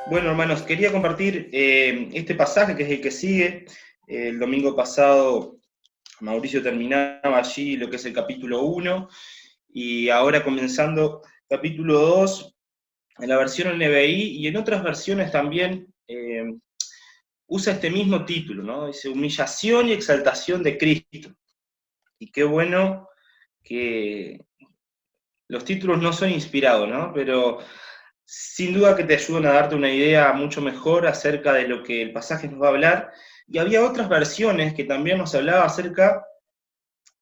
Bueno, hermanos, quería compartir este pasaje que es el que sigue. El domingo pasado Mauricio terminaba allí lo que es el capítulo 1 y ahora comenzando capítulo 2 en la versión NBI y en otras versiones también usa este mismo título, ¿no? Dice humillación y exaltación de Cristo. Y qué bueno que los títulos no son inspirados, ¿no? Pero sin duda que te ayudan a darte una idea mucho mejor acerca de lo que el pasaje nos va a hablar. Y había otras versiones que también nos hablaba acerca,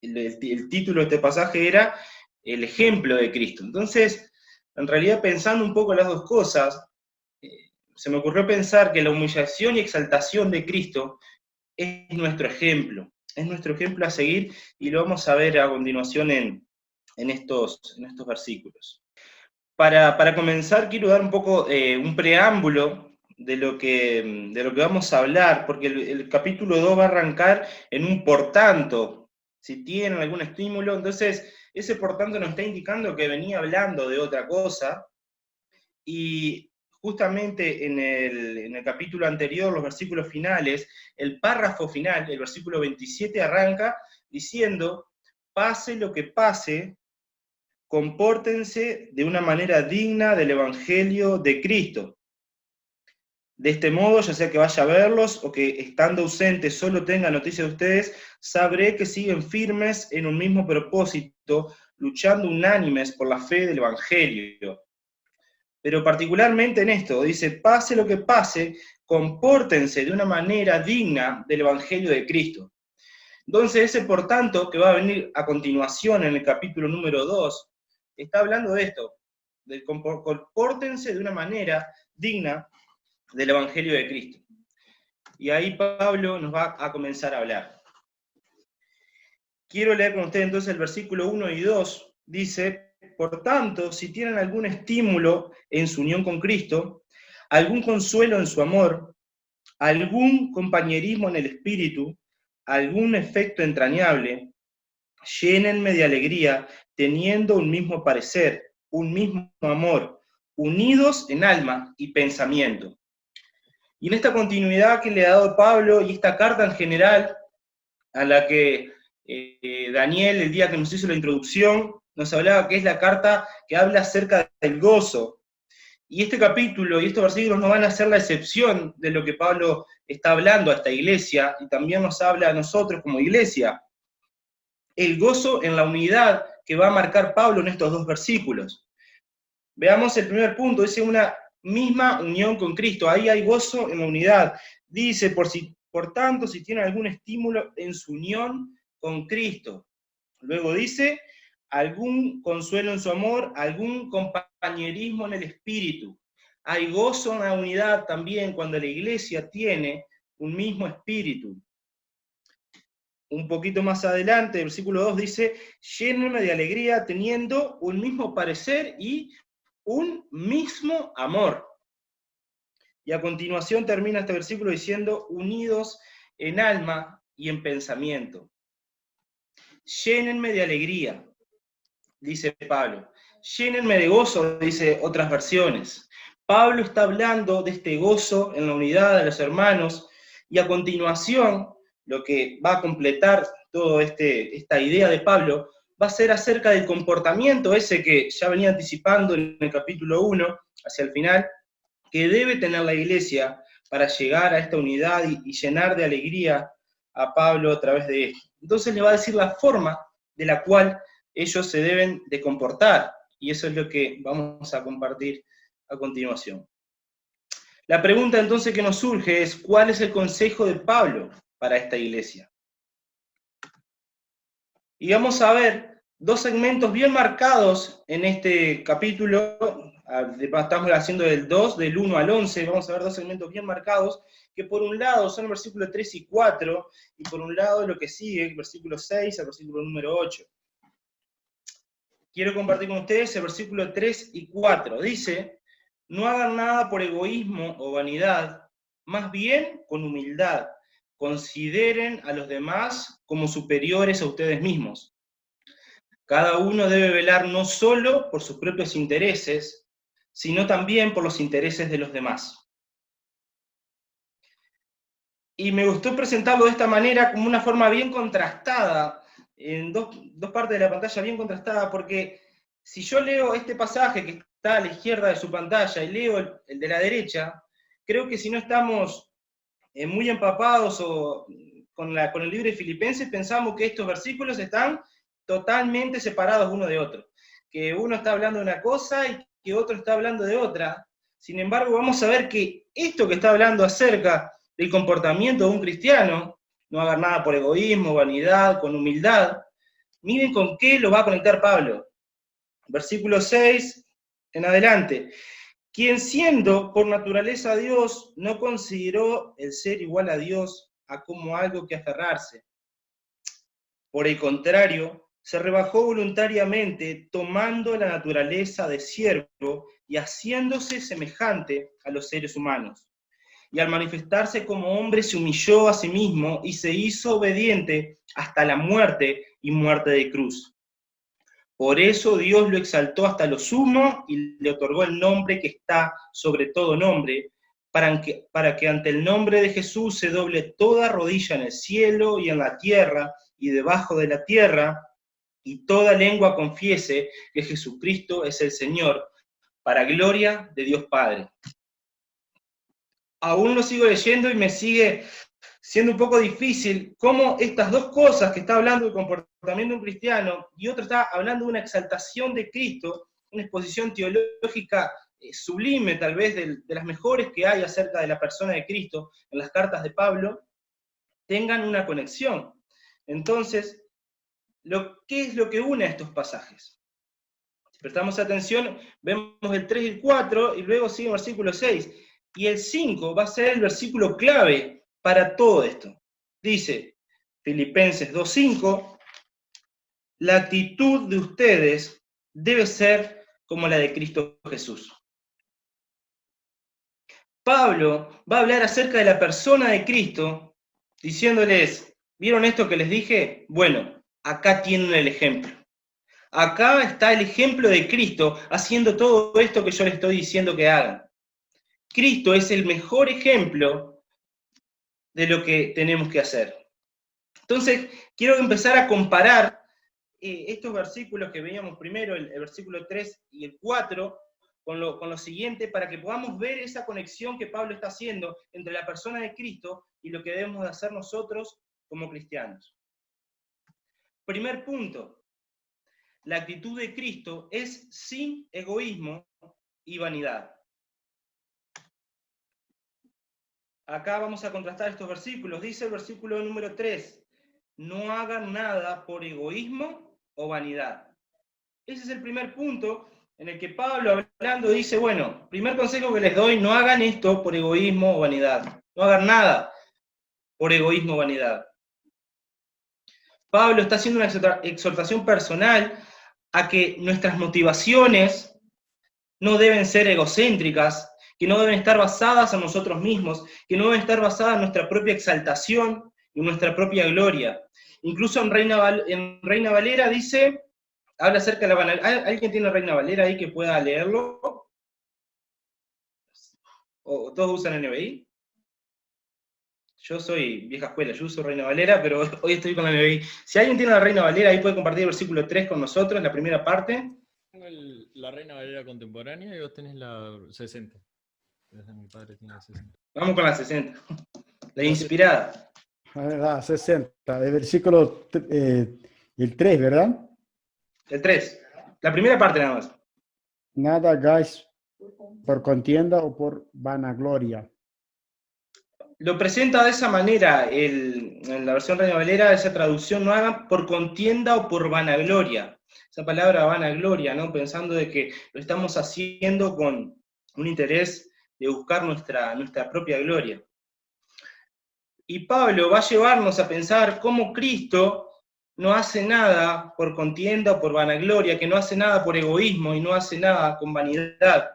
el título de este pasaje era el ejemplo de Cristo. Entonces, en realidad pensando un poco las dos cosas, se me ocurrió pensar que la humillación y exaltación de Cristo es nuestro ejemplo a seguir y lo vamos a ver a continuación en estos versículos. Para comenzar, quiero dar un poco un preámbulo de lo que vamos a hablar, porque el capítulo 2 va a arrancar en un por tanto. Si tienen algún estímulo, entonces ese por tanto nos está indicando que venía hablando de otra cosa, y justamente en el capítulo anterior, los versículos finales, el párrafo final, el versículo 27, arranca diciendo: pase lo que pase, compórtense de una manera digna del Evangelio de Cristo. De este modo, ya sea que vaya a verlos o que estando ausente solo tenga noticia de ustedes, sabré que siguen firmes en un mismo propósito, luchando unánimes por la fe del Evangelio. Pero particularmente en esto, dice: pase lo que pase, compórtense de una manera digna del Evangelio de Cristo. Entonces, ese por tanto que va a venir a continuación en el capítulo número 2, está hablando de esto, de compórtense de una manera digna del Evangelio de Cristo. Y ahí Pablo nos va a comenzar a hablar. Quiero leer con ustedes entonces el versículo 1 y 2, dice: por tanto, si tienen algún estímulo en su unión con Cristo, algún consuelo en su amor, algún compañerismo en el espíritu, algún efecto entrañable, llénenme de alegría, teniendo un mismo parecer, un mismo amor, unidos en alma y pensamiento. Y en esta continuidad que le ha dado Pablo y esta carta en general, a la que Daniel, el día que nos hizo la introducción, nos hablaba que es la carta que habla acerca del gozo. Y este capítulo y estos versículos no van a ser la excepción de lo que Pablo está hablando a esta iglesia, y también nos habla a nosotros como iglesia. El gozo en la unidad que va a marcar Pablo en estos dos versículos. Veamos el primer punto, dice una misma unión con Cristo. Ahí hay gozo en la unidad. Dice: por tanto, si tienen algún estímulo en su unión con Cristo. Luego dice: algún consuelo en su amor, algún compañerismo en el espíritu. Hay gozo en la unidad también cuando la iglesia tiene un mismo espíritu. Un poquito más adelante, el versículo 2 dice: llénenme de alegría teniendo un mismo parecer y un mismo amor. Y a continuación termina este versículo diciendo: unidos en alma y en pensamiento. Llénenme de alegría, dice Pablo. Llénenme de gozo, dice otras versiones. Pablo está hablando de este gozo en la unidad de los hermanos, y a continuación, lo que va a completar toda esta idea de Pablo, va a ser acerca del comportamiento ese que ya venía anticipando en el capítulo 1, hacia el final, que debe tener la iglesia para llegar a esta unidad y llenar de alegría a Pablo a través de esto. Entonces le va a decir la forma de la cual ellos se deben de comportar, y eso es lo que vamos a compartir a continuación. La pregunta entonces que nos surge es: ¿cuál es el consejo de Pablo para esta iglesia? Y vamos a ver dos segmentos bien marcados en este capítulo. Estamos haciendo del 1 al 11, vamos a ver dos segmentos bien marcados, que por un lado son el versículo 3 y 4, y por un lado lo que sigue, el versículo 6 al versículo número 8. Quiero compartir con ustedes el versículo 3 y 4. Dice: no hagan nada por egoísmo o vanidad, más bien con humildad. Consideren a los demás como superiores a ustedes mismos. Cada uno debe velar no solo por sus propios intereses, sino también por los intereses de los demás. y me gustó presentarlo de esta manera, como una forma bien contrastada, en dos partes de la pantalla bien contrastada, porque si yo leo este pasaje que está a la izquierda de su pantalla y leo el de la derecha, creo que si no estamos muy empapados o con el libro de Filipenses, pensamos que estos versículos están totalmente separados uno de otro, que uno está hablando de una cosa y que otro está hablando de otra. Sin embargo, vamos a ver que esto que está hablando acerca del comportamiento de un cristiano, no haga nada por egoísmo, vanidad, con humildad, miren con qué lo va a conectar Pablo. Versículo 6 en adelante. Quien siendo por naturaleza Dios, no consideró el ser igual a Dios a como algo que aferrarse. Por el contrario, se rebajó voluntariamente, tomando la naturaleza de siervo y haciéndose semejante a los seres humanos. Y al manifestarse como hombre se humilló a sí mismo y se hizo obediente hasta la muerte y muerte de cruz. Por eso Dios lo exaltó hasta lo sumo y le otorgó el nombre que está sobre todo nombre, para que ante el nombre de Jesús se doble toda rodilla en el cielo y en la tierra y debajo de la tierra, y toda lengua confiese que Jesucristo es el Señor, para gloria de Dios Padre. Aún lo sigo leyendo y me sigue siendo un poco difícil cómo estas dos cosas que está hablando del comportamiento de un cristiano y otro está hablando de una exaltación de Cristo, una exposición teológica sublime, tal vez de las mejores que hay acerca de la persona de Cristo en las cartas de Pablo, tengan una conexión. Entonces, ¿qué es lo que une a estos pasajes? Si prestamos atención, vemos el 3 y el 4, y luego sigue el versículo 6. Y el 5 va a ser el versículo clave para todo esto. Dice, Filipenses 2:5, la actitud de ustedes debe ser como la de Cristo Jesús. Pablo va a hablar acerca de la persona de Cristo, diciéndoles, ¿vieron esto que les dije? Bueno, acá tienen el ejemplo. Acá está el ejemplo de Cristo haciendo todo esto que yo les estoy diciendo que hagan. Cristo es el mejor ejemplo de lo que tenemos que hacer. Entonces, quiero empezar a comparar estos versículos que veíamos primero, el versículo 3 y el 4, con lo siguiente, para que podamos ver esa conexión que Pablo está haciendo entre la persona de Cristo y lo que debemos de hacer nosotros como cristianos. Primer punto, la actitud de Cristo es sin egoísmo y vanidad. Acá vamos a contrastar estos versículos. Dice el versículo número 3, no hagan nada por egoísmo o vanidad. Ese es el primer punto en el que Pablo, hablando, dice, bueno, primer consejo que les doy, no hagan esto por egoísmo o vanidad. No hagan nada por egoísmo o vanidad. Pablo está haciendo una exhortación personal a que nuestras motivaciones no deben ser egocéntricas, que no deben estar basadas en nosotros mismos, que no deben estar basadas en nuestra propia exaltación y nuestra propia gloria. Incluso en Reina Valera dice, habla acerca de la vanidad. ¿Alguien tiene Reina Valera ahí que pueda leerlo? ¿O todos usan NBI? Yo soy vieja escuela, yo uso Reina Valera, pero hoy estoy con la NBI. Si alguien tiene la Reina Valera, ahí puede compartir el versículo 3 con nosotros, la primera parte. Tengo la Reina Valera contemporánea y vos tenés la 60. Mi padre tiene la 60. Vamos con la 60. La inspirada. La 60, el versículo el 3, ¿verdad? El 3. La primera parte nada más. Nada hagáis por contienda o por vanagloria. Lo presenta de esa manera en la versión Reina Valera, esa traducción, no hagan por contienda o por vanagloria. Esa palabra vanagloria, ¿no? Pensando de que lo estamos haciendo con un interés de buscar nuestra propia gloria. Y Pablo va a llevarnos a pensar cómo Cristo no hace nada por contienda o por vanagloria, que no hace nada por egoísmo y no hace nada con vanidad.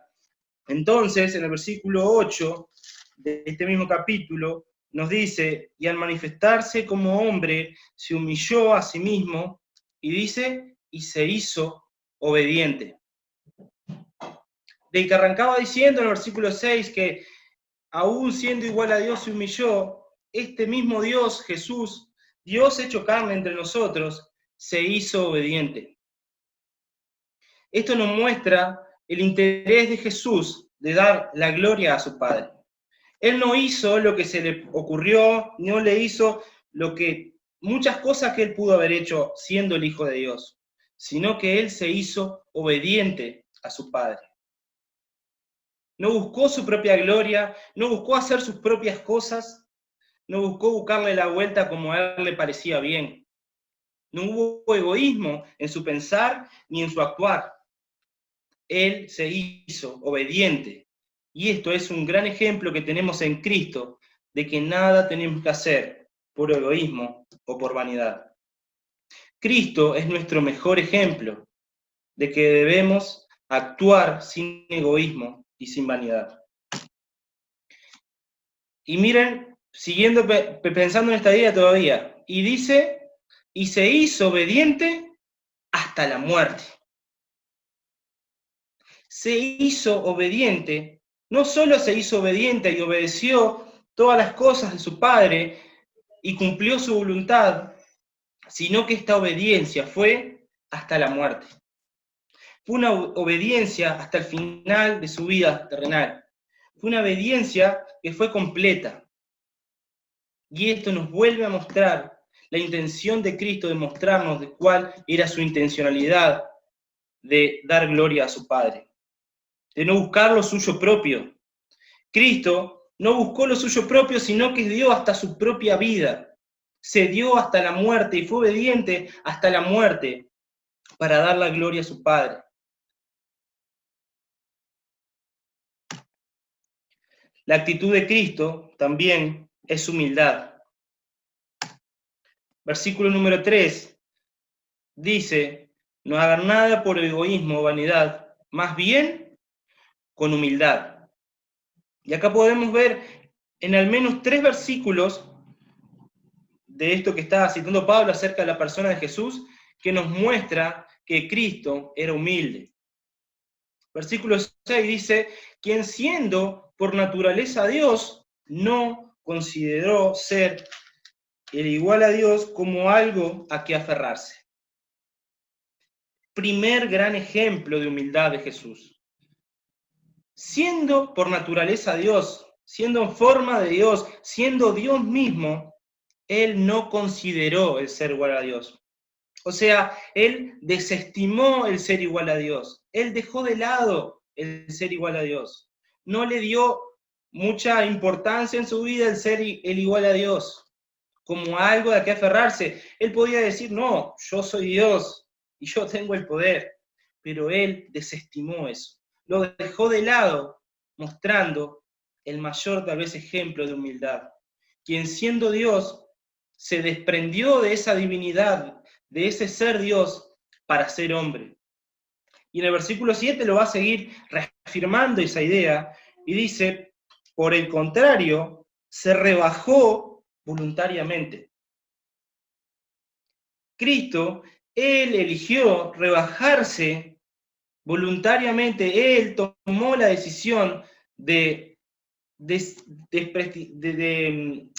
Entonces, en el versículo 8 de este mismo capítulo, nos dice, y al manifestarse como hombre, se humilló a sí mismo, y dice, y se hizo obediente. De que arrancaba diciendo en el versículo 6 que aún siendo igual a Dios se humilló, este mismo Dios, Jesús, Dios hecho carne entre nosotros, se hizo obediente. Esto nos muestra el interés de Jesús de dar la gloria a su Padre. Él no hizo lo que se le ocurrió, no le hizo muchas cosas que él pudo haber hecho siendo el Hijo de Dios, sino que él se hizo obediente a su Padre. No buscó su propia gloria, no buscó hacer sus propias cosas, no buscó buscarle la vuelta como a él le parecía bien. No hubo egoísmo en su pensar ni en su actuar. Él se hizo obediente. Y esto es un gran ejemplo que tenemos en Cristo, de que nada tenemos que hacer por egoísmo o por vanidad. Cristo es nuestro mejor ejemplo de que debemos actuar sin egoísmo y sin vanidad. Y miren, siguiendo pensando en esta idea todavía, y dice, y se hizo obediente hasta la muerte. Se hizo obediente, no solo se hizo obediente y obedeció todas las cosas de su Padre y cumplió su voluntad, sino que esta obediencia fue hasta la muerte. Fue una obediencia hasta el final de su vida terrenal. Fue una obediencia que fue completa. Y esto nos vuelve a mostrar la intención de Cristo de mostrarnos de cuál era su intencionalidad de dar gloria a su Padre, de no buscar lo suyo propio. Cristo no buscó lo suyo propio, sino que dio hasta su propia vida. Se dio hasta la muerte y fue obediente hasta la muerte para dar la gloria a su Padre. La actitud de Cristo también es humildad. Versículo número 3 dice, no hagan nada por egoísmo o vanidad, más bien con humildad. Y acá podemos ver en al menos 3 versículos de esto que está citando Pablo acerca de la persona de Jesús, que nos muestra que Cristo era humilde. Versículo 6 dice, quien siendo por naturaleza Dios, no consideró ser el igual a Dios como algo a que aferrarse. Primer gran ejemplo de humildad de Jesús. Siendo por naturaleza Dios, siendo en forma de Dios, siendo Dios mismo, él no consideró el ser igual a Dios. O sea, él desestimó el ser igual a Dios. Él dejó de lado el ser igual a Dios. No le dio mucha importancia en su vida el ser el igual a Dios, como algo de que aferrarse. Él podía decir, no, yo soy Dios y yo tengo el poder. Pero él desestimó eso. Lo dejó de lado, mostrando el mayor tal vez ejemplo de humildad. Quien siendo Dios, se desprendió de esa divinidad, de ese ser Dios, para ser hombre. Y en el versículo 7 lo va a seguir reafirmando esa idea, y dice, por el contrario, se rebajó voluntariamente. Cristo, él eligió rebajarse voluntariamente, él tomó la decisión de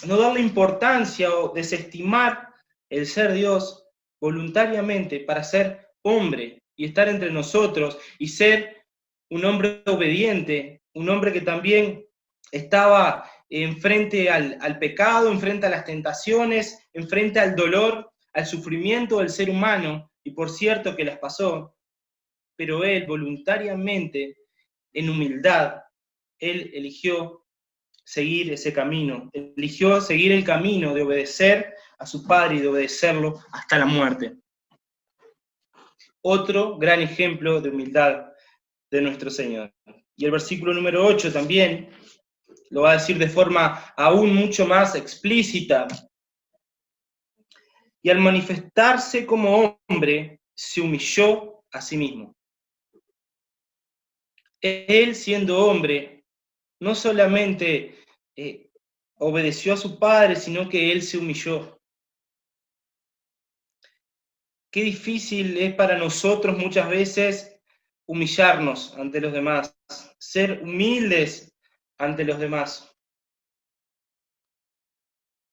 no darle importancia o desestimar el ser Dios voluntariamente para ser hombre y estar entre nosotros y ser un hombre obediente, un hombre que también estaba enfrente al pecado, enfrente a las tentaciones, enfrente al dolor, al sufrimiento del ser humano, y por cierto que las pasó, pero él voluntariamente, en humildad, él eligió seguir ese camino, eligió seguir el camino de obedecer a su Padre y de obedecerlo hasta la muerte. Otro gran ejemplo de humildad de nuestro Señor. Y el versículo número 8 también lo va a decir de forma aún mucho más explícita. Y al manifestarse como hombre, se humilló a sí mismo. Él, siendo hombre, no solamente obedeció a su Padre, sino que él se humilló. Qué difícil es para nosotros muchas veces humillarnos ante los demás, ser humildes ante los demás.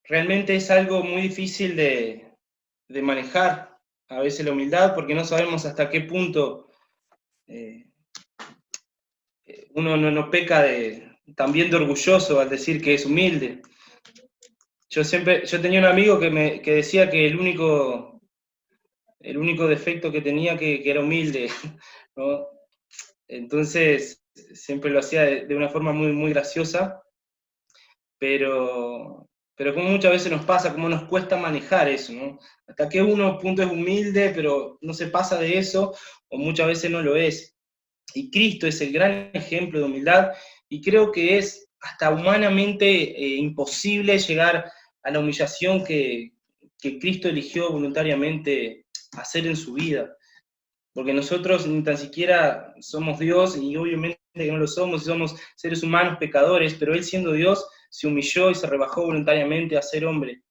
realmente es algo muy difícil de manejar a veces la humildad, porque no sabemos hasta qué punto uno no peca también de orgulloso al decir que es humilde. Yo tenía un amigo que decía que el único defecto que tenía que era humilde, ¿no? Entonces, siempre lo hacía de una forma muy, muy graciosa, pero como muchas veces nos pasa, cómo nos cuesta manejar eso, ¿no? Hasta que uno punto es humilde, pero no se pasa de eso, o muchas veces no lo es. Y Cristo es el gran ejemplo de humildad, y creo que es hasta humanamente imposible llegar a la humillación que Cristo eligió voluntariamente hacer en su vida. Porque nosotros ni tan siquiera somos Dios, y obviamente que no lo somos, somos seres humanos pecadores, pero Él siendo Dios se humilló y se rebajó voluntariamente a ser hombre.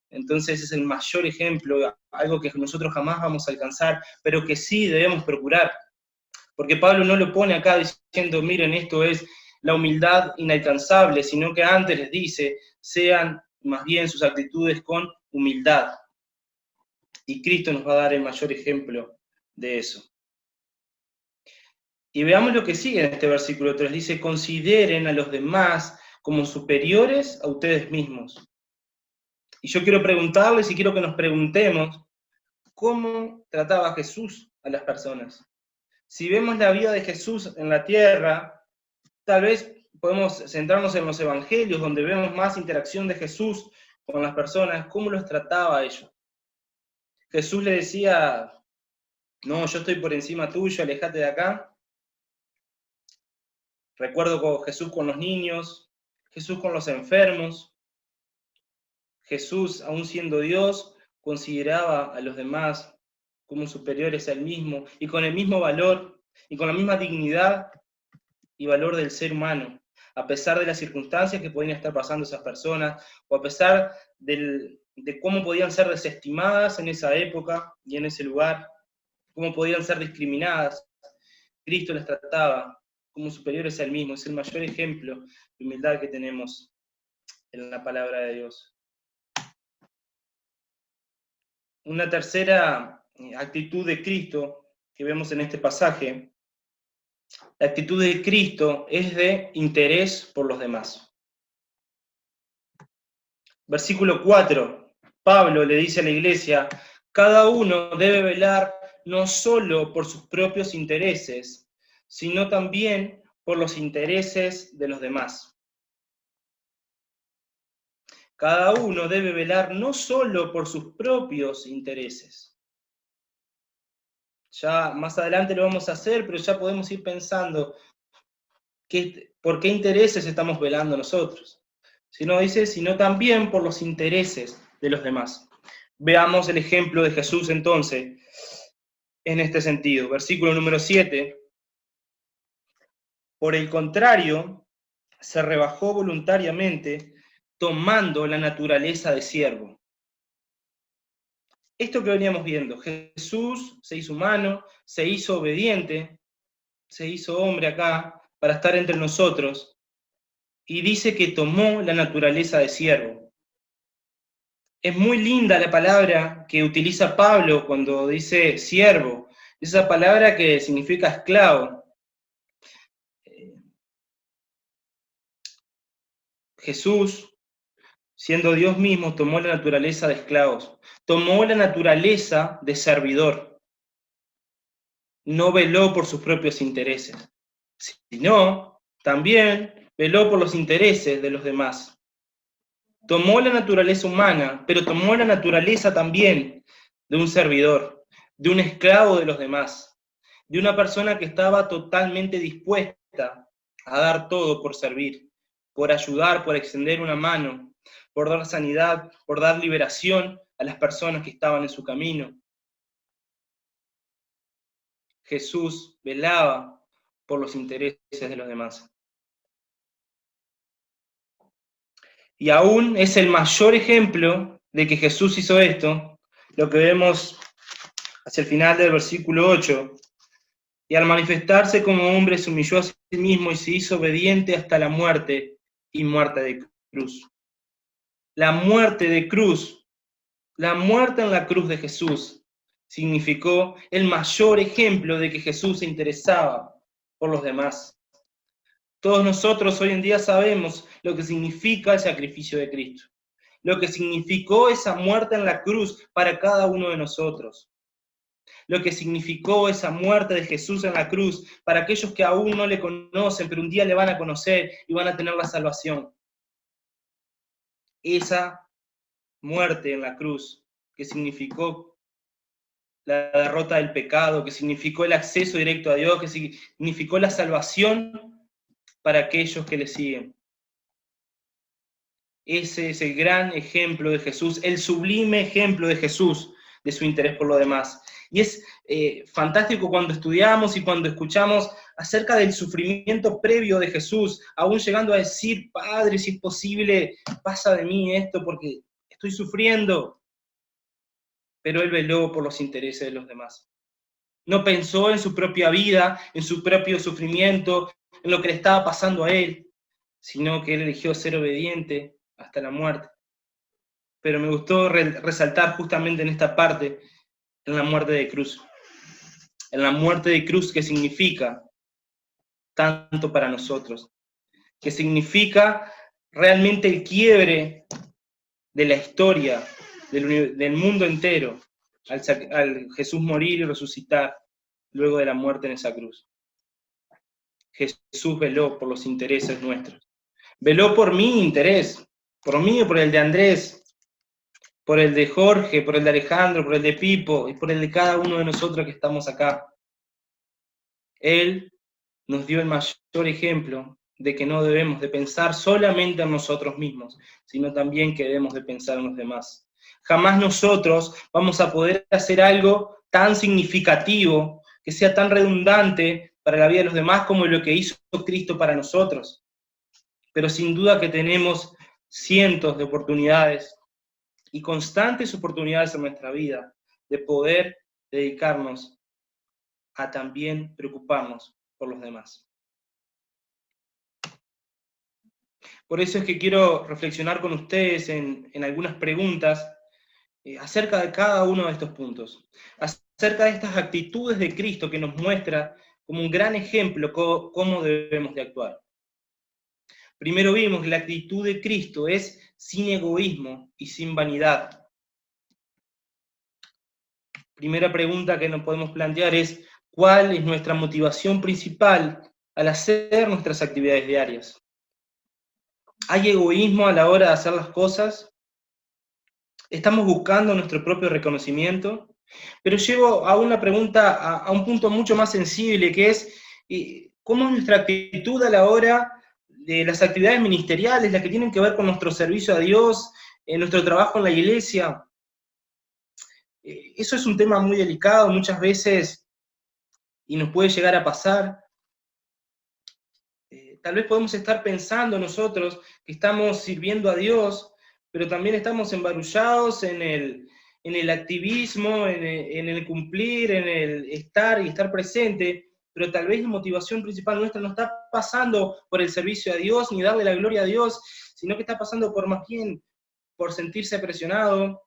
Entonces es el mayor ejemplo, algo que nosotros jamás vamos a alcanzar, pero que sí debemos procurar. Porque Pablo no lo pone acá diciendo, miren, esto es la humildad inalcanzable, sino que antes les dice, sean más bien sus actitudes con humildad. Y Cristo nos va a dar el mayor ejemplo de eso. Y veamos lo que sigue en este versículo 3. Dice, consideren a los demás como superiores a ustedes mismos. Y yo quiero preguntarles y quiero que nos preguntemos, ¿cómo trataba Jesús a las personas? Si vemos la vida de Jesús en la tierra, tal vez podemos centrarnos en los evangelios, donde vemos más interacción de Jesús con las personas, cómo los trataba a ellos. Jesús le decía, no, yo estoy por encima tuyo, alejate de acá. Recuerdo con Jesús con los niños, Jesús con los enfermos. Jesús, aún siendo Dios, consideraba a los demás como superiores a él mismo, y con el mismo valor, y con la misma dignidad y valor del ser humano, a pesar de las circunstancias que podían estar pasando esas personas, o a pesar de cómo podían ser desestimadas en esa época y en ese lugar, cómo podían ser discriminadas. Cristo las trataba como superiores a él mismo. Es el mayor ejemplo de humildad que tenemos en la palabra de Dios. Una tercera actitud de Cristo que vemos en este pasaje, la actitud de Cristo es de interés por los demás. Versículo 4, Pablo le dice a la iglesia, cada uno debe velar no solo por sus propios intereses, sino también por los intereses de los demás. Cada uno debe velar no solo por sus propios intereses. Ya más adelante lo vamos a hacer, pero ya podemos ir pensando por qué intereses estamos velando nosotros. Sino también por los intereses de los demás. Veamos el ejemplo de Jesús entonces, en este sentido. Versículo número 7. Por el contrario, se rebajó voluntariamente, tomando la naturaleza de siervo. Esto que veníamos viendo, Jesús se hizo humano, se hizo obediente, se hizo hombre acá para estar entre nosotros, y dice que tomó la naturaleza de siervo. Es muy linda la palabra que utiliza Pablo cuando dice siervo, esa palabra que significa esclavo. Jesús, siendo Dios mismo, tomó la naturaleza de esclavos, tomó la naturaleza de servidor. No veló por sus propios intereses, sino también veló por los intereses de los demás. Tomó la naturaleza humana, pero tomó la naturaleza también de un servidor, de un esclavo de los demás, de una persona que estaba totalmente dispuesta a dar todo por servir, por ayudar, por extender una mano, por dar sanidad, por dar liberación a las personas que estaban en su camino. Jesús velaba por los intereses de los demás. Y aún es el mayor ejemplo de que Jesús hizo esto, lo que vemos hacia el final del versículo 8. Y al manifestarse como hombre se humilló a sí mismo y se hizo obediente hasta la muerte y muerte de cruz. La muerte de cruz, la muerte en la cruz de Jesús, significó el mayor ejemplo de que Jesús se interesaba por los demás. Todos nosotros hoy en día sabemos lo que significa el sacrificio de Cristo, lo que significó esa muerte en la cruz para cada uno de nosotros, lo que significó esa muerte de Jesús en la cruz para aquellos que aún no le conocen, pero un día le van a conocer y van a tener la salvación. Esa muerte en la cruz, que significó la derrota del pecado, que significó el acceso directo a Dios, que significó la salvación para aquellos que le siguen. Ese es el gran ejemplo de Jesús, el sublime ejemplo de Jesús, de su interés por lo demás. Y es fantástico cuando estudiamos y cuando escuchamos acerca del sufrimiento previo de Jesús, aún llegando a decir, Padre, si es posible, pasa de mí esto porque estoy sufriendo. Pero él veló por los intereses de los demás. No pensó en su propia vida, en su propio sufrimiento, en lo que le estaba pasando a él, sino que él eligió ser obediente hasta la muerte. Pero me gustó resaltar justamente en esta parte, en la muerte de cruz. En la muerte de cruz, que significa tanto para nosotros, que significa realmente el quiebre de la historia del mundo entero, al Jesús morir y resucitar luego de la muerte en esa cruz. Jesús veló por los intereses nuestros. Veló por mi interés, por mí y por el de Andrés, por el de Jorge, por el de Alejandro, por el de Pipo y por el de cada uno de nosotros que estamos acá. Él nos dio el mayor ejemplo de que no debemos de pensar solamente en nosotros mismos, sino también que debemos de pensar en los demás. Jamás nosotros vamos a poder hacer algo tan significativo, que sea tan redundante para la vida de los demás como lo que hizo Cristo para nosotros. Pero sin duda que tenemos cientos de oportunidades y constantes oportunidades en nuestra vida de poder dedicarnos a también preocuparnos por los demás. Por eso es que quiero reflexionar con ustedes en algunas preguntas acerca de cada uno de estos puntos, acerca de estas actitudes de Cristo que nos muestra como un gran ejemplo cómo debemos de actuar. Primero vimos que la actitud de Cristo es sin egoísmo y sin vanidad. Primera pregunta que nos podemos plantear es, ¿cuál es nuestra motivación principal al hacer nuestras actividades diarias? ¿Hay egoísmo a la hora de hacer las cosas? ¿Estamos buscando nuestro propio reconocimiento? Pero llego a una pregunta, a un punto mucho más sensible, que es, ¿cómo es nuestra actitud a la hora de las actividades ministeriales, las que tienen que ver con nuestro servicio a Dios, nuestro trabajo en la iglesia? Eso es un tema muy delicado muchas veces, y nos puede llegar a pasar. Tal vez podemos estar pensando nosotros que estamos sirviendo a Dios, pero también estamos embarullados en el activismo, en el cumplir, en el estar y estar presente, pero tal vez la motivación principal nuestra no está pasando por el servicio a Dios, ni darle la gloria a Dios, sino que está pasando por más bien por sentirse presionado,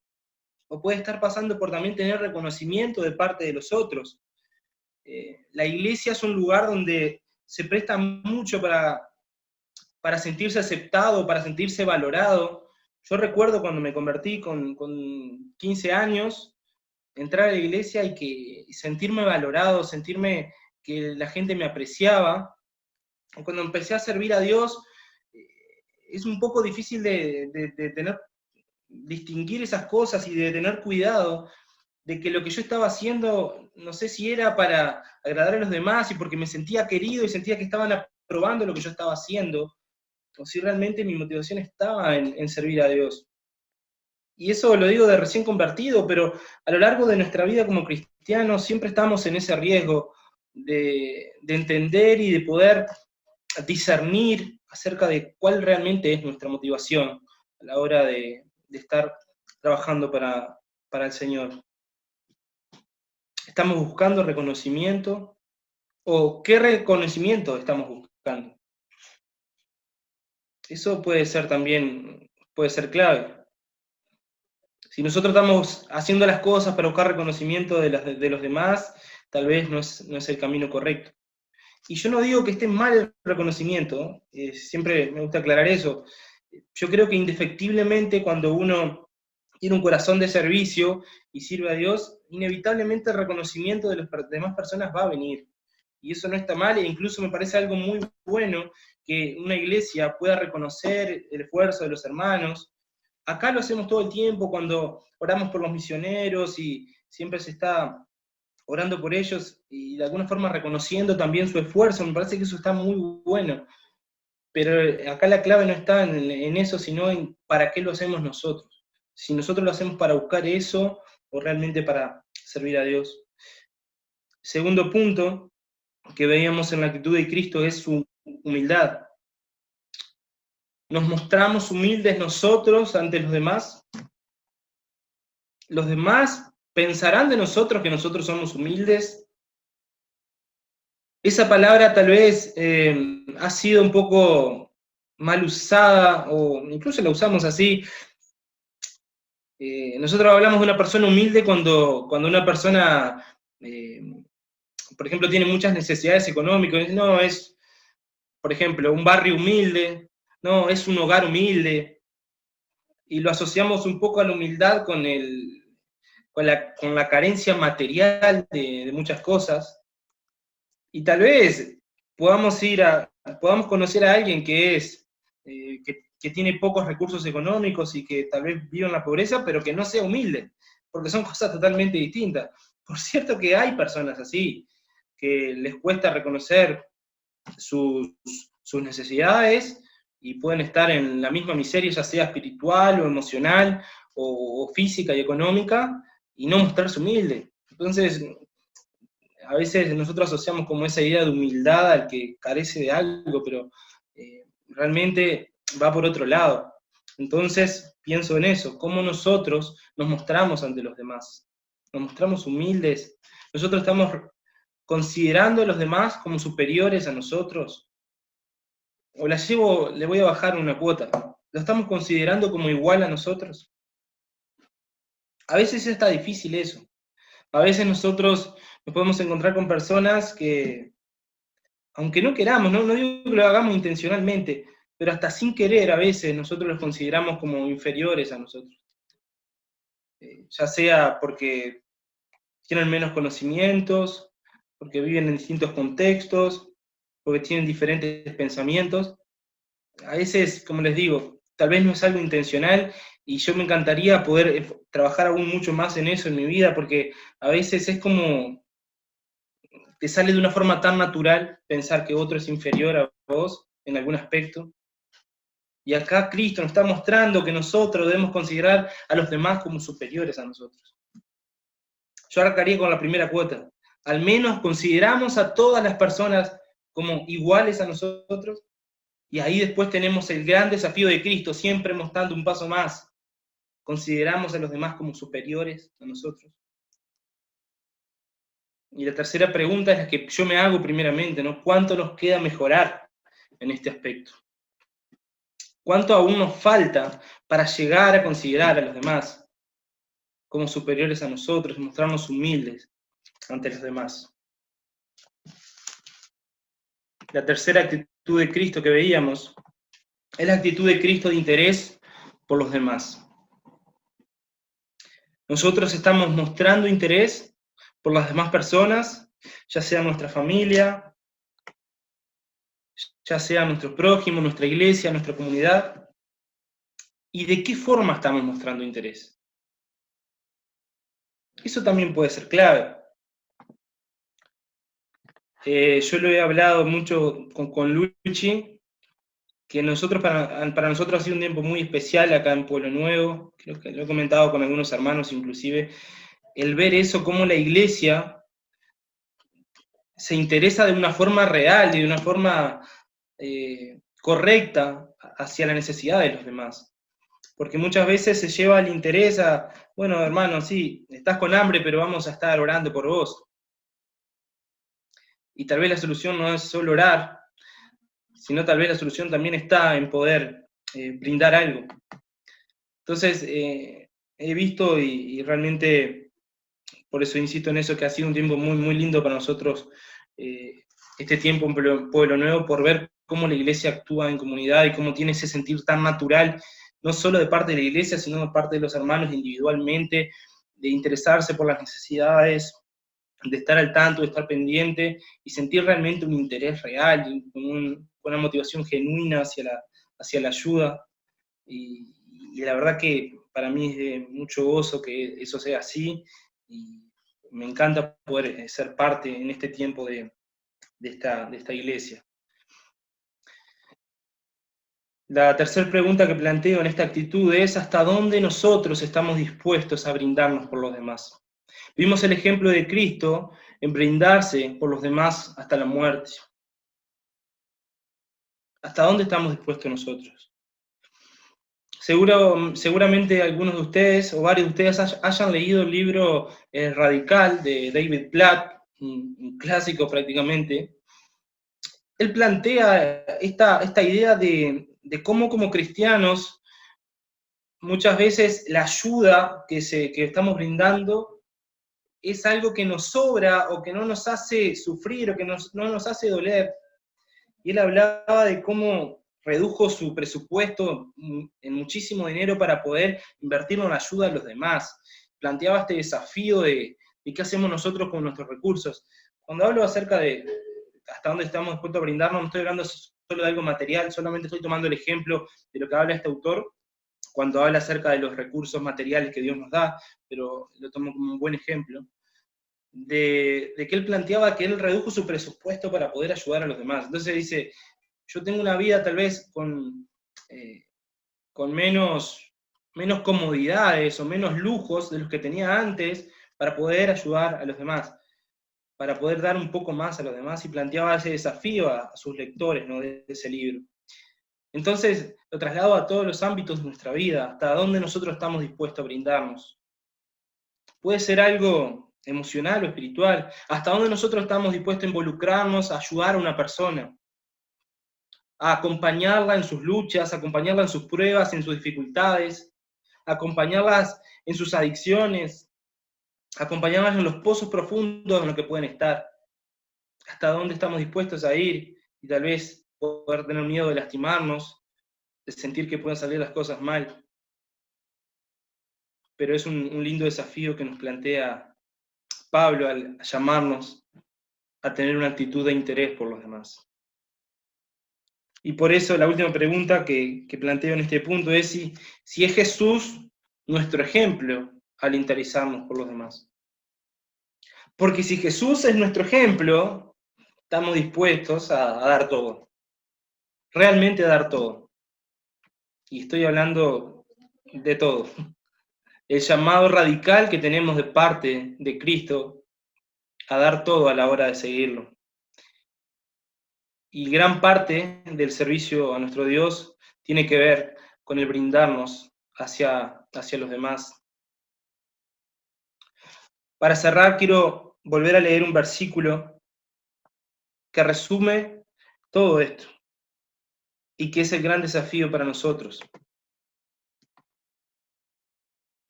o puede estar pasando por también tener reconocimiento de parte de los otros. La iglesia es un lugar donde se presta mucho para sentirse aceptado, para sentirse valorado. Yo recuerdo cuando me convertí con 15 años, entrar a la iglesia y sentirme valorado, sentirme que la gente me apreciaba. Cuando empecé a servir a Dios, es un poco difícil de distinguir esas cosas y de tener cuidado de que lo que yo estaba haciendo, no sé si era para agradar a los demás y porque me sentía querido y sentía que estaban aprobando lo que yo estaba haciendo, o si realmente mi motivación estaba en servir a Dios. Y eso lo digo de recién convertido, pero a lo largo de nuestra vida como cristianos siempre estamos en ese riesgo de entender y de poder discernir acerca de cuál realmente es nuestra motivación a la hora de estar trabajando para el Señor. ¿Estamos buscando reconocimiento? ¿O qué reconocimiento estamos buscando? Eso puede ser también puede ser clave. Si nosotros estamos haciendo las cosas para buscar reconocimiento de los demás, tal vez no es el camino correcto. Y yo no digo que esté mal el reconocimiento, siempre me gusta aclarar eso. Yo creo que indefectiblemente cuando uno tiene un corazón de servicio y sirve a Dios, inevitablemente el reconocimiento de las demás personas va a venir. Y eso no está mal, e incluso me parece algo muy bueno que una iglesia pueda reconocer el esfuerzo de los hermanos. Acá lo hacemos todo el tiempo cuando oramos por los misioneros y siempre se está orando por ellos y de alguna forma reconociendo también su esfuerzo. Me parece que eso está muy bueno. Pero acá la clave no está en eso, sino en para qué lo hacemos nosotros. Si nosotros lo hacemos para buscar eso o realmente para servir a Dios. Segundo punto que veíamos en la actitud de Cristo es su humildad. ¿Nos mostramos humildes nosotros ante los demás? ¿Los demás pensarán de nosotros que nosotros somos humildes? Esa palabra tal vez ha sido un poco mal usada, o incluso la usamos así. Nosotros hablamos de una persona humilde cuando una persona, por ejemplo, tiene muchas necesidades económicas. No, es, por ejemplo, un barrio humilde, no, es un hogar humilde, y lo asociamos un poco a la humildad con la carencia material de muchas cosas. Y tal vez podamos conocer a alguien que tiene pocos recursos económicos y que tal vez vive en la pobreza, pero que no sea humilde, porque son cosas totalmente distintas. Por cierto que hay personas así, que les cuesta reconocer sus necesidades y pueden estar en la misma miseria, ya sea espiritual o emocional o física y económica, y no mostrarse humilde. Entonces, a veces nosotros asociamos como esa idea de humildad al que carece de algo, pero realmente va por otro lado. Entonces, pienso en eso, cómo nosotros nos mostramos ante los demás. Nos mostramos humildes. Nosotros estamos considerando a los demás como superiores a nosotros. O le voy a bajar una cuota. ¿Lo estamos considerando como igual a nosotros? A veces está difícil eso. A veces nosotros nos podemos encontrar con personas que, aunque no queramos, no digo que lo hagamos intencionalmente, pero hasta sin querer a veces nosotros los consideramos como inferiores a nosotros. Ya sea porque tienen menos conocimientos, porque viven en distintos contextos, porque tienen diferentes pensamientos. A veces, como les digo, tal vez no es algo intencional y yo me encantaría poder trabajar aún mucho más en eso en mi vida, porque a veces es como te sale de una forma tan natural pensar que otro es inferior a vos en algún aspecto. Y acá Cristo nos está mostrando que nosotros debemos considerar a los demás como superiores a nosotros. Yo arrancaría con la primera cuota. Al menos consideramos a todas las personas como iguales a nosotros. Y ahí después tenemos el gran desafío de Cristo, siempre mostrando un paso más. Consideramos a los demás como superiores a nosotros. Y la tercera pregunta es la que yo me hago primeramente, ¿no? ¿Cuánto nos queda mejorar en este aspecto? ¿Cuánto aún nos falta para llegar a considerar a los demás como superiores a nosotros y mostrarnos humildes ante los demás? La tercera actitud de Cristo que veíamos es la actitud de Cristo de interés por los demás. Nosotros estamos mostrando interés por las demás personas, ya sea nuestra familia, ya sea nuestro prójimo, nuestra iglesia, nuestra comunidad. ¿Y de qué forma estamos mostrando interés? Eso también puede ser clave. Yo lo he hablado mucho con Luchi, que para nosotros ha sido un tiempo muy especial acá en Pueblo Nuevo, creo que lo he comentado con algunos hermanos inclusive, el ver eso, cómo la iglesia se interesa de una forma real y de una forma correcta hacia la necesidad de los demás. Porque muchas veces se lleva el interés a, bueno, hermano, sí, estás con hambre, pero vamos a estar orando por vos. Y tal vez la solución no es solo orar, sino tal vez la solución también está en poder brindar algo. Entonces, he visto y realmente, por eso insisto en eso, que ha sido un tiempo muy, muy lindo para nosotros, este tiempo en Pueblo Nuevo, por ver cómo la iglesia actúa en comunidad y cómo tiene ese sentir tan natural, no solo de parte de la iglesia, sino de parte de los hermanos individualmente, de interesarse por las necesidades, de estar al tanto, de estar pendiente y sentir realmente un interés real, y con una motivación genuina hacia la ayuda. Y la verdad que para mí es de mucho gozo que eso sea así, y me encanta poder ser parte en este tiempo de esta iglesia. La tercera pregunta que planteo en esta actitud es: ¿hasta dónde nosotros estamos dispuestos a brindarnos por los demás? Vimos el ejemplo de Cristo en brindarse por los demás hasta la muerte. ¿Hasta dónde estamos dispuestos nosotros? Seguramente algunos de ustedes, o varios de ustedes, hayan leído el libro Radical de David Platt, un clásico prácticamente. Él plantea esta idea de cómo como cristianos muchas veces la ayuda que estamos brindando es algo que nos sobra o que no nos hace sufrir o que no nos hace doler. Y él hablaba de cómo redujo su presupuesto en muchísimo dinero para poder invertirlo en la ayuda a los demás. Planteaba este desafío de qué hacemos nosotros con nuestros recursos. Cuando hablo acerca de hasta dónde estamos dispuestos a brindarnos, no estoy hablando solo de algo material, solamente estoy tomando el ejemplo de lo que habla este autor cuando habla acerca de los recursos materiales que Dios nos da, pero lo tomo como un buen ejemplo, de que él planteaba que él redujo su presupuesto para poder ayudar a los demás. Entonces dice: yo tengo una vida tal vez con menos comodidades o menos lujos de los que tenía antes para poder ayudar a los demás, para poder dar un poco más a los demás, y planteaba ese desafío a sus lectores, ¿no?, de ese libro. Entonces lo traslado a todos los ámbitos de nuestra vida, hasta dónde nosotros estamos dispuestos a brindarnos. Puede ser algo emocional o espiritual, hasta dónde nosotros estamos dispuestos a involucrarnos, a ayudar a una persona, a acompañarla en sus luchas, a acompañarla en sus pruebas, en sus dificultades, a acompañarlas en sus adicciones, a acompañarlas en los pozos profundos en los que pueden estar. Hasta dónde estamos dispuestos a ir y tal vez poder tener miedo de lastimarnos, de sentir que pueden salir las cosas mal. Pero es un lindo desafío que nos plantea Pablo al llamarnos a tener una actitud de interés por los demás. Y por eso la última pregunta que planteo en este punto es si es Jesús nuestro ejemplo al interesarnos por los demás. Porque si Jesús es nuestro ejemplo, estamos dispuestos a dar todo. Realmente a dar todo. Y estoy hablando de todo. El llamado radical que tenemos de parte de Cristo a dar todo a la hora de seguirlo. Y gran parte del servicio a nuestro Dios tiene que ver con el brindarnos hacia los demás. Para cerrar, quiero volver a leer un versículo que resume todo esto y que es el gran desafío para nosotros.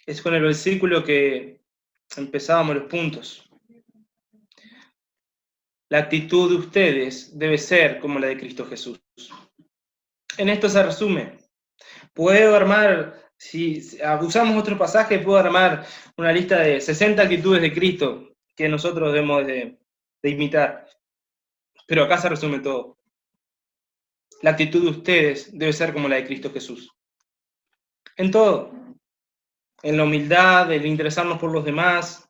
Es con el versículo que empezábamos los puntos. La actitud de ustedes debe ser como la de Cristo Jesús. En esto se resume. Puedo armar, si usamos otro pasaje, puedo armar una lista de 60 actitudes de Cristo que nosotros debemos de imitar. Pero acá se resume todo. La actitud de ustedes debe ser como la de Cristo Jesús. En todo. En la humildad, en interesarnos por los demás,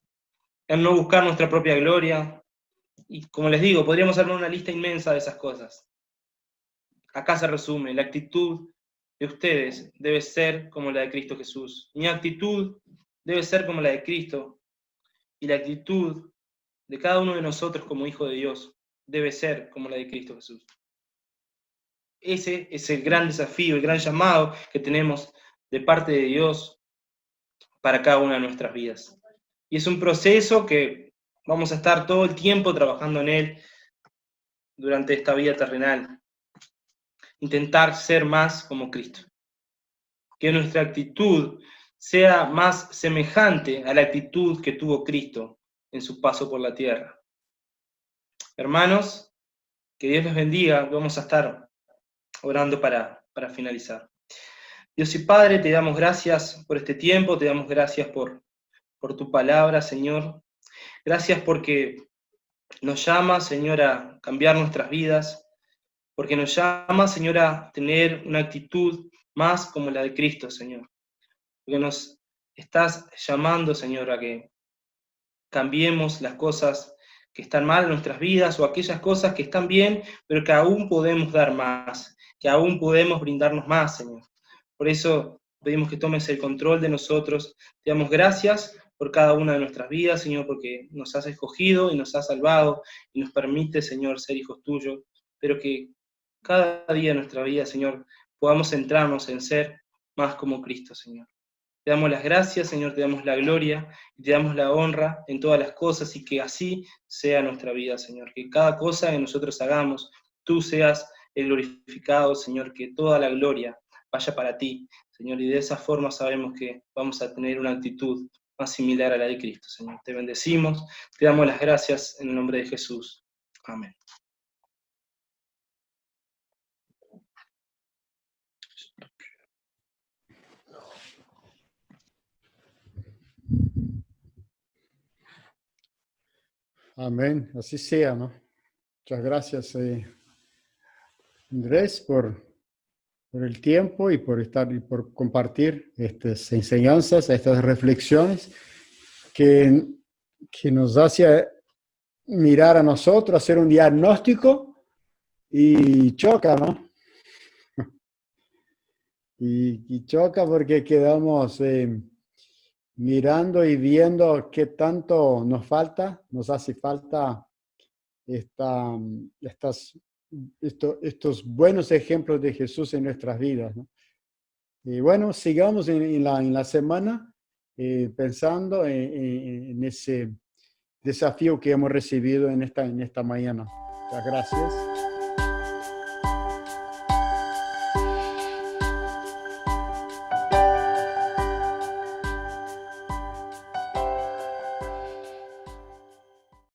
en no buscar nuestra propia gloria. Y como les digo, podríamos armar una lista inmensa de esas cosas. Acá se resume: la actitud de ustedes debe ser como la de Cristo Jesús. Mi actitud debe ser como la de Cristo. Y la actitud de cada uno de nosotros como hijo de Dios debe ser como la de Cristo Jesús. Ese es el gran desafío, el gran llamado que tenemos de parte de Dios para cada una de nuestras vidas. Y es un proceso que vamos a estar todo el tiempo trabajando en él durante esta vida terrenal. Intentar ser más como Cristo. que nuestra actitud sea más semejante a la actitud que tuvo Cristo en su paso por la tierra. Hermanos, que Dios les bendiga. Vamos a estar orando para finalizar. Dios y Padre, te damos gracias por este tiempo, te damos gracias por tu palabra, Señor. Gracias porque nos llama, Señor, a cambiar nuestras vidas, porque nos llama, Señor, a tener una actitud más como la de Cristo, Señor. Porque nos estás llamando, Señor, a que cambiemos las cosas que están mal en nuestras vidas o aquellas cosas que están bien, pero que aún podemos dar más, que aún podemos brindarnos más, Señor. Por eso pedimos que tomes el control de nosotros. Te damos gracias por cada una de nuestras vidas, Señor, porque nos has escogido y nos has salvado y nos permite, Señor, ser hijos tuyos, pero que cada día de nuestra vida, Señor, podamos centrarnos en ser más como Cristo, Señor. Te damos las gracias, Señor, te damos la gloria y te damos la honra en todas las cosas y que así sea nuestra vida, Señor. Que cada cosa que nosotros hagamos, tú seas el glorificado, Señor, que toda la gloria vaya para ti, Señor, y de esa forma sabemos que vamos a tener una actitud más similar a la de Cristo, Señor. Te bendecimos, te damos las gracias en el nombre de Jesús. Amén. Amén, así sea, ¿no? Muchas gracias, Andrés, por el tiempo y por estar y por compartir estas enseñanzas, estas reflexiones que nos hace mirar a nosotros, hacer un diagnóstico y choca, ¿no? Y choca porque quedamos mirando y viendo qué tanto nos falta, nos hace falta estos buenos ejemplos de Jesús en nuestras vidas, ¿no? Y bueno, sigamos en la semana pensando en ese desafío que hemos recibido en esta mañana. Muchas gracias.